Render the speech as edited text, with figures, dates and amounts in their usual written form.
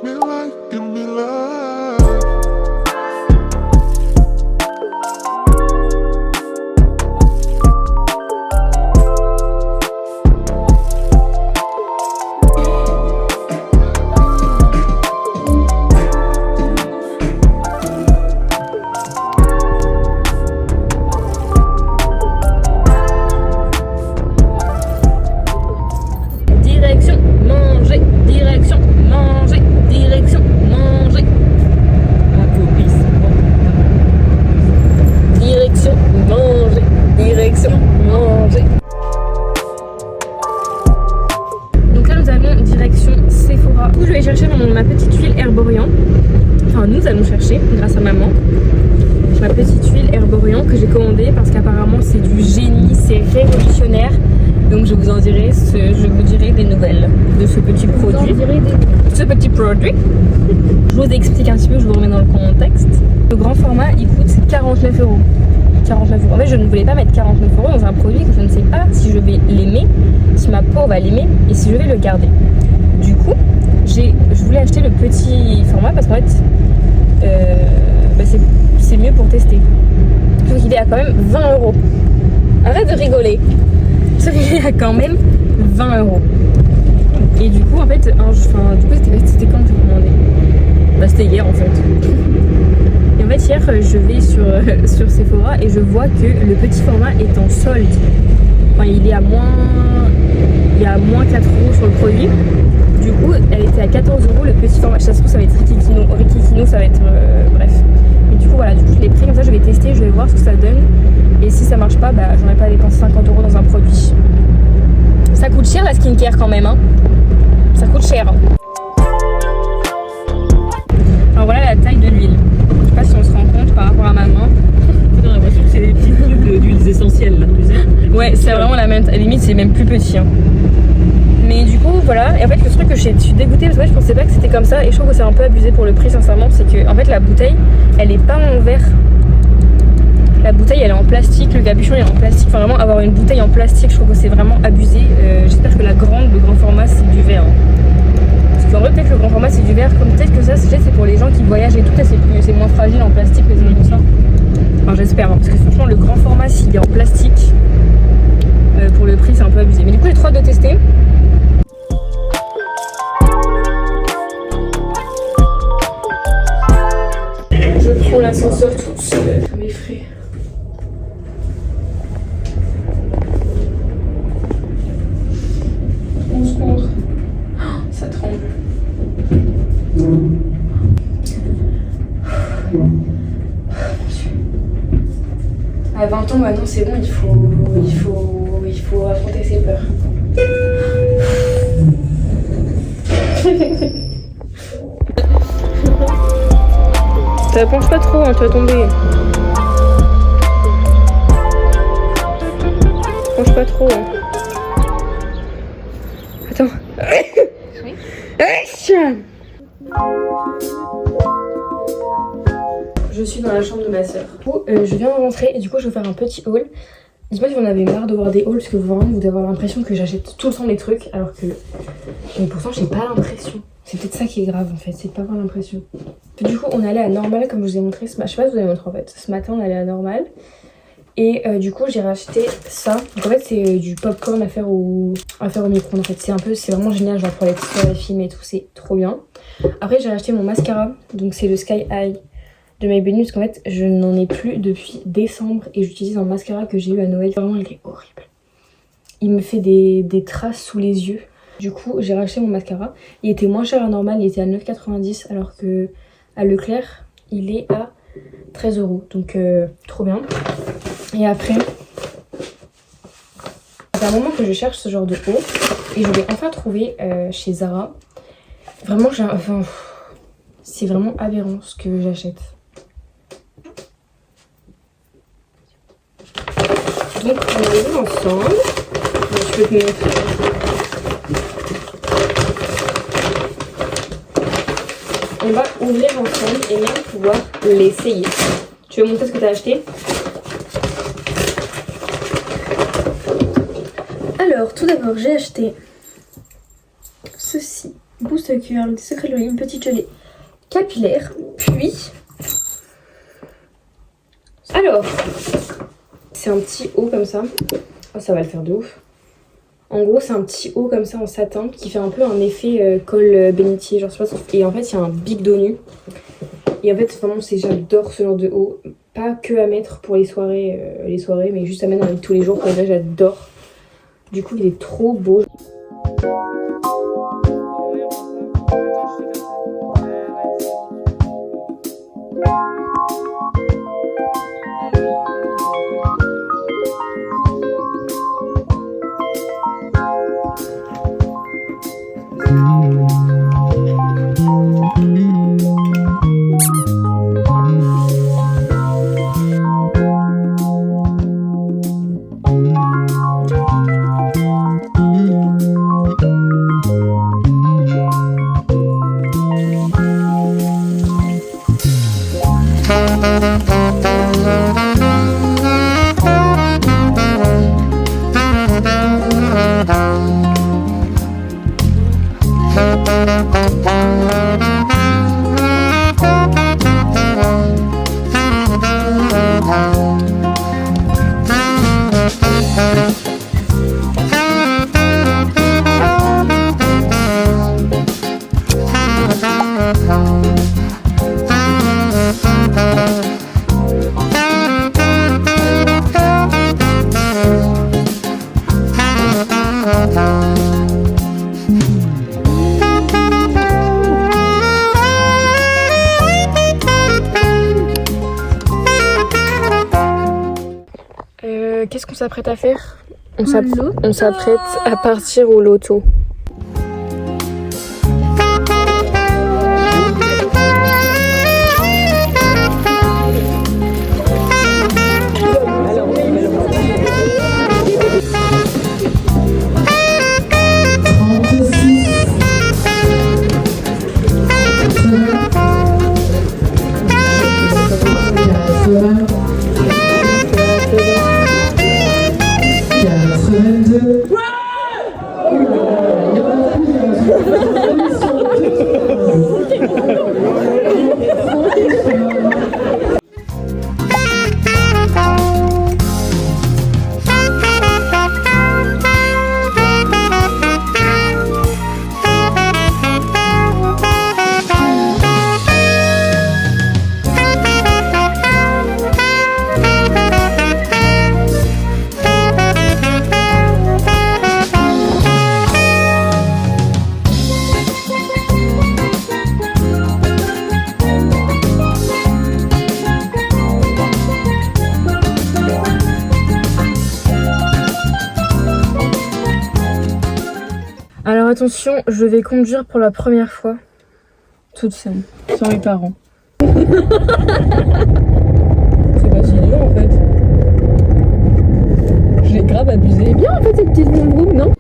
me life, give me life. Ma petite huile Herborian, enfin nous allons chercher grâce à maman ma petite huile Herborian que j'ai commandée parce qu'apparemment c'est du génie, c'est révolutionnaire, donc je vous en dirai je vous dirai des nouvelles de ce petit produit. Je vous explique un petit peu, je vous remets dans le contexte. Le grand format il coûte 49 €. 49 €. En fait je ne voulais pas mettre 49 € dans un produit que je ne sais pas si je vais l'aimer, si ma peau va l'aimer et si je vais le garder. Du coup je voulais acheter le petit format parce qu'en fait c'est mieux pour tester. Donc il est à quand même 20 €. Arrête de rigoler. Sauf qu'il est à quand même 20 €. Et du coup en fait, c'était quand que j'ai commandé? Bah c'était hier en fait. Et en fait hier je vais sur Sephora et je vois que le petit format est en solde. Enfin il est à moins 4 € sur le produit. Du coup, elle était à 14 € le petit format. Ça se trouve, ça va être Rikikino, ça va être bref. Et du coup, voilà, du coup, je l'ai pris comme ça. Je vais tester, je vais voir ce que ça donne. Et si ça marche pas, bah, j'aurais pas dépensé 50 € dans un produit. Ça coûte cher la skincare quand même, hein. Ça coûte cher. Hein. Alors voilà la taille de l'huile. Je sais pas si on se rend compte par rapport à ma main. J'ai l'impression que c'est des petits trucs d'huiles essentielles là, tu sais. Ouais, c'est vraiment la même. À la limite, c'est même plus petit. Hein. Mais du coup voilà, et en fait le truc que je suis dégoûtée parce que je pensais pas que c'était comme ça et je trouve que c'est un peu abusé pour le prix sincèrement, c'est que en fait la bouteille elle est pas en verre, la bouteille elle est en plastique, le capuchon est en plastique, enfin vraiment avoir une bouteille en plastique je trouve que c'est vraiment abusé. J'espère que le grand format c'est du verre, hein. Parce qu'en vrai peut-être que le grand format c'est du verre, comme peut-être que ça c'est pour les gens qui voyagent et tout, c'est moins fragile en plastique que c'est comme ça. Enfin j'espère, hein, parce que franchement le grand format s'il est en plastique pour le prix c'est un peu abusé. Mais du coup j'ai trop hâte de tester. Je prends l'ascenseur toute seule, ça m'effraie. On se contre. Oh, ça tremble. À 20 ans maintenant c'est bon, il faut affronter ses peurs. Ça penche pas trop, hein, tu vas tomber. Penche pas trop. Hein. Attends. Oui. Je suis dans la chambre de ma soeur. Je viens de rentrer et du coup je vais faire un petit haul. Dites-moi si vous en avez marre de voir des hauls parce que vraiment vous devez avoir l'impression que j'achète tout le temps des trucs alors que... Mais pourtant j'ai pas l'impression. C'est peut-être ça qui est grave en fait, c'est de pas avoir l'impression. Du coup on est allé à Normal comme je vous ai montré, je sais pas si je vous ai montré en fait. Ce matin on est allé à Normal et du coup j'ai racheté ça. Donc en fait c'est du popcorn à faire au micro-ondes en fait. C'est vraiment génial genre pour les histoires, les films et tout, c'est trop bien. Après j'ai racheté mon mascara, donc c'est le Sky High de Maybelline parce qu'en fait je n'en ai plus depuis décembre et j'utilise un mascara que j'ai eu à Noël. Vraiment il est horrible. Il me fait des traces sous les yeux. Du coup j'ai racheté mon mascara. Il était moins cher à Normal, il était à 9,90 alors que à Leclerc il est à 13 €. Donc trop bien. Et après c'est un moment que je cherche ce genre de haut et je l'ai enfin trouvé chez Zara. Vraiment c'est vraiment aberrant ce que j'achète. Donc on va ouvrir ensemble. Donc, je peux te montrer. On va ouvrir ensemble et même pouvoir l'essayer. Tu veux montrer ce que tu as acheté? Alors tout d'abord j'ai acheté ceci, Boost Curl, des Secret Loyal, une petite gelée capillaire. Puis, alors, c'est un petit haut comme ça. Oh, ça va le faire de ouf. En gros, c'est un petit haut comme ça en satin qui fait un peu un effet col bénitier, genre je sais pas. Et en fait, il y a un big dos nu. Et en fait, vraiment, j'adore ce genre de haut. Pas que à mettre pour les soirées, mais juste à mettre dans la vie de tous les jours. Pour vrai, j'adore. Du coup, il est trop beau. Qu'est-ce qu'on s'apprête à faire? On s'apprête à partir au loto. Alors attention, je vais conduire pour la première fois toute seule, sans mes parents. C'est pas si dur en fait. Je l'ai grave abusé. Bien en fait cette petite vroom vroom, non?